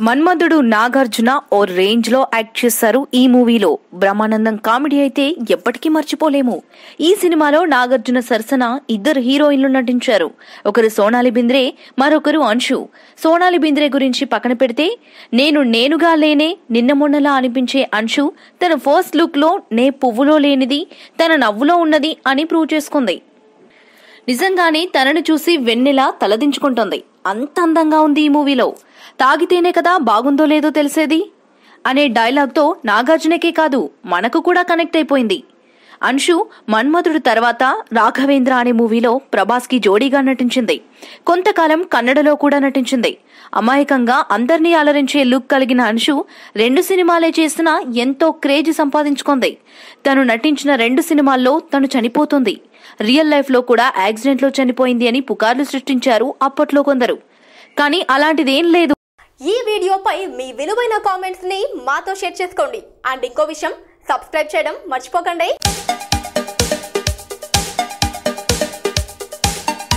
మన్మధుడు నాగార్జున ఓ range లో act చేశారు ఈ మూవీలో. బ్రహ్మానందం కామెడీ అయితే ఎప్పటికీ మర్చిపోలేము. ఈ సినిమాలో నాగార్జున సరసన ఇద్దరు హీరోయిన్లు నటించారు. ఒకరు సోనాలి బింద్రే, మరొకరు అంశు. సోనాలి బింద్రే గురించి పక్కన పెడితే నేనుగా లేనే నిన్న మొన్నలా అనిపించే అంశు తన ఫస్ట్ లుక్ లో నే పువ్వులో లేనిది తన నవ్వులో ఉన్నది అని ప్రూవ్ చేసుకుంది. నిజంగానే తనను చూసి వెన్నెల తలదించుకుంటుంది. అంత అందంగా ఉంది ఈ మూవీలో. తాగితేనే కదా బాగుందో లేదో తెలిసేది అనే డైలాగ్తో నాగార్జునకే కాదు మనకు కూడా కనెక్ట్ అయిపోయింది. అంశు మన్మధుడు తర్వాత రాఘవేంద్ర అనే మూవీలో ప్రభాస్ కి జోడీగా నటించింది. కొంతకాలం కన్నడలో కూడా నటించింది. అమాయకంగా అందర్నీ అలరించే లుక్ కలిగిన అంశు 2 సినిమాలే చేసినా ఎంతో క్రేజ్ సంపాదించుకుంది. తను నటించిన 2 సినిమాల్లో తను చనిపోతుంది. రియల్ లైఫ్ లో కూడా యాక్సిడెంట్ లో చనిపోయింది అని పుకార్లు సృష్టించారు అప్పట్లో కొందరు. కానీ అలాంటిదేం లేదు. ఈ వీడియోపై మీ విలువైన కామెంట్స్ ని మాతో షేర్ చేసుకోండి. అండ్ ఇంకో విషయం, సబ్స్క్రైబ్ చేయడం మర్చిపోకండి.